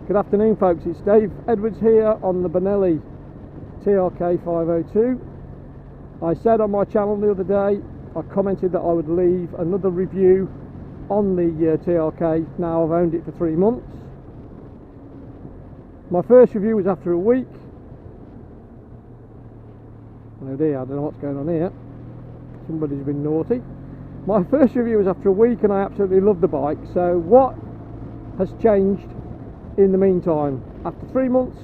Good afternoon folks, it's Dave Edwards here on the BENELLI TRK 502. I said on my channel the other day, I commented that I would leave another review on the TRK. Now I've owned it for 3 months. My first review was after a week. Oh dear, I don't know what's going on here. Somebody's been naughty. My first review was after a week and I absolutely love the bike. So what has changed in the meantime? After 3 months,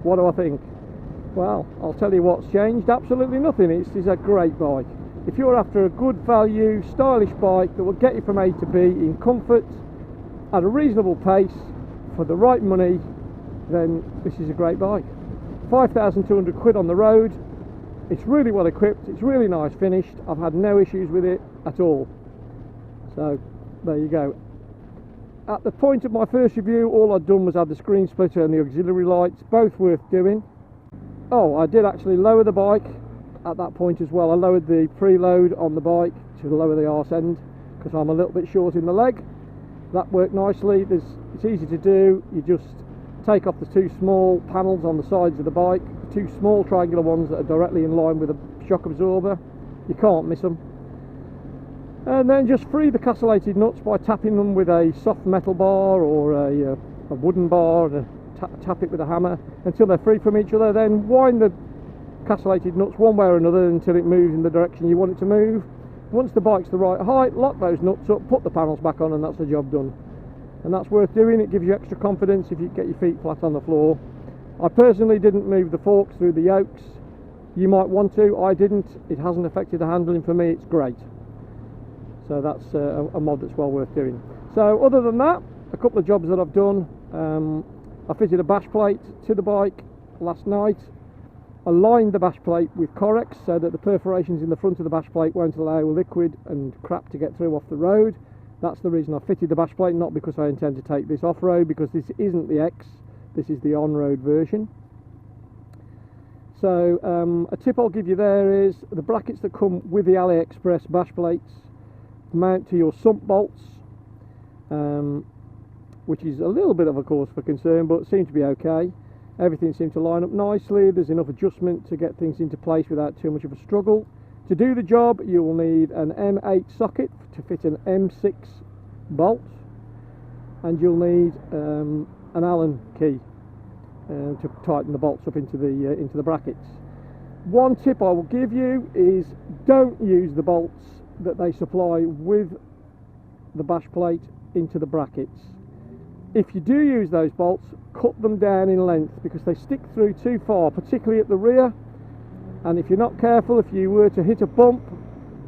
what do I think? Well, I'll tell you what's changed. Absolutely nothing. It's a great bike. If you're after a good value, stylish bike that will get you from A to B in comfort at a reasonable pace for the right money, then this is a great bike. 5,200 quid on the road. It's really well equipped, it's really nice finished. I've had no issues with it at all. So there you go. At the point of my first review, all I'd done was add the screen splitter and the auxiliary lights, both worth doing. Oh, I did actually lower the bike at that point as well. I lowered the preload on the bike to lower the arse end because I'm a little bit short in the leg. That worked nicely. It's easy to do. You just take off the two small panels on the sides of the bike, two small triangular ones that are directly in line with a shock absorber. You can't miss them. And then just free the castellated nuts by tapping them with a soft metal bar or a wooden bar, and tap it with a hammer until they're free from each other. Then wind the castellated nuts one way or another until it moves in the direction you want it to move. Once the bike's the right height, lock those nuts up, put the panels back on, and that's the job done. And that's worth doing. It gives you extra confidence if you get your feet flat on the floor. I personally didn't move the forks through the yokes. You might want to, I didn't. It hasn't affected the handling. For me, it's great. So that's a mod that's well worth doing. So other than that, a couple of jobs that I've done. I fitted a bash plate to the bike last night. I lined the bash plate with Corex so that the perforations in the front of the bash plate won't allow liquid and crap to get through off the road. That's the reason I fitted the bash plate, not because I intend to take this off-road, because this isn't the X, this is the on-road version. So a tip I'll give you there is the brackets that come with the AliExpress bash plates mount to your sump bolts, which is a little bit of a cause for concern, but seem to be okay. Everything seems to line up nicely. There's enough adjustment to get things into place without too much of a struggle. To do the job, you will need an M8 socket to fit an M6 bolt, and you'll need an Allen key to tighten the bolts up into the brackets. One tip I will give you is don't use the bolts that they supply with the bash plate into the brackets. If you do use those bolts, cut them down in length because they stick through too far, particularly at the rear. And if you're not careful, if you were to hit a bump,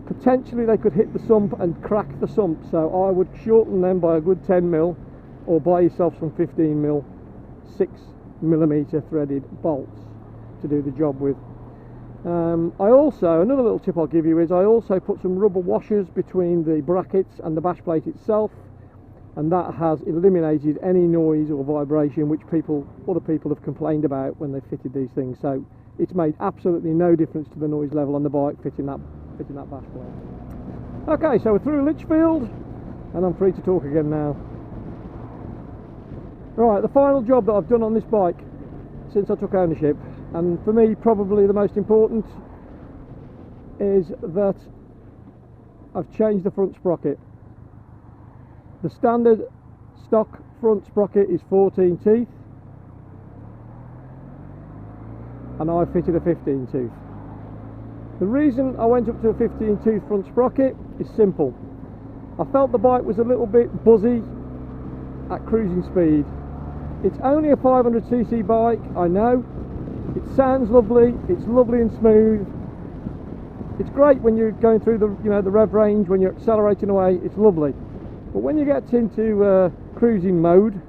potentially they could hit the sump and crack the sump. So I would shorten them by a good 10mm or buy yourself some 15mm 6mm threaded bolts to do the job with. Another little tip I'll give you is I also put some rubber washers between the brackets and the bash plate itself, and that has eliminated any noise or vibration which other people have complained about when they fitted these things. So it's made absolutely no difference to the noise level on the bike fitting that bash plate. Okay, so we're through Lichfield and I'm free to talk again now. Right, the final job that I've done on this bike since I took ownership, and for me probably the most important, is that I've changed the front sprocket. The standard stock front sprocket is 14 teeth and I fitted a 15 tooth. The reason I went up to a 15 tooth front sprocket is simple. I felt the bike was a little bit buzzy at cruising speed. It's only a 500cc bike, I know. It sounds lovely, it's lovely and smooth. It's great when you're going through the rev range, when you're accelerating away, it's lovely. But when you get into cruising mode,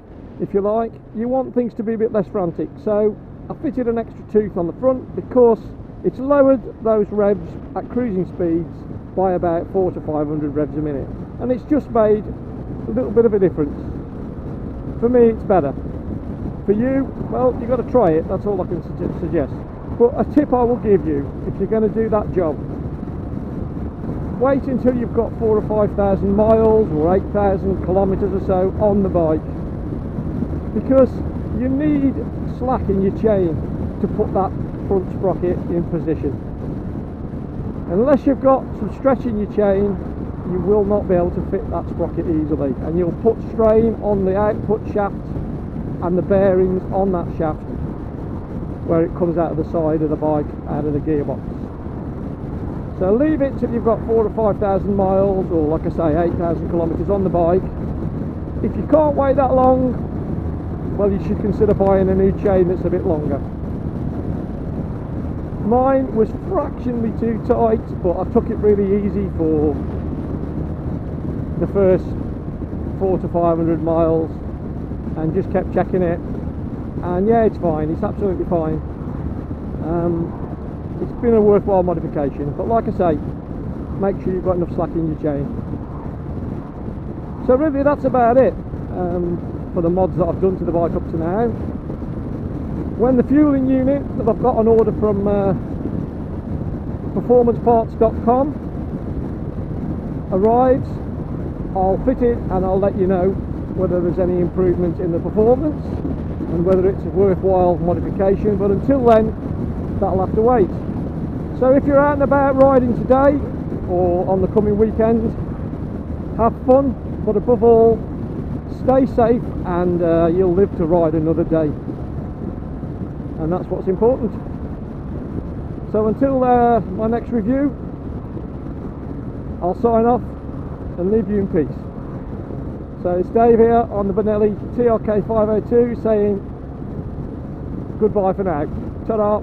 if you like, you want things to be a bit less frantic. So I fitted an extra tooth on the front because it's lowered those revs at cruising speeds by about 400 to 500 revs a minute. And it's just made a little bit of a difference. For me, it's better. For you, well, you've got to try it, that's all I can suggest. But a tip I will give you, if you're going to do that job, wait until you've got 4,000 or 5,000 miles or 8,000 kilometres or so on the bike. because you need slack in your chain to put that front sprocket in position. Unless you've got some stretch in your chain, you will not be able to fit that sprocket easily, and you'll put strain on the output shaft and the bearings on that shaft where it comes out of the side of the bike, out of the gearbox. So leave it till you've got 4,000 or 5,000 miles, or like I say, 8,000 kilometers on the bike. If you can't wait that long, well, you should consider buying a new chain that's a bit longer. Mine was fractionally too tight, but I took it really easy for the first 400 to 500 miles and just kept checking it, and yeah, it's fine, it's absolutely fine. It's been a worthwhile modification, but like I say, make sure you've got enough slack in your chain. So really that's about it for the mods that I've done to the bike up to now. When the fueling unit that I've got on order from performanceparts.com arrives, I'll fit it and I'll let you know whether there's any improvement in the performance and whether it's a worthwhile modification, but until then that'll have to wait. So if you're out and about riding today or on the coming weekend, have fun, but above all, stay safe, and you'll live to ride another day, and that's what's important. So until my next review, I'll sign off and leave you in peace. So it's Dave here on the BENELLI TRK 502 saying goodbye for now. Ta-da!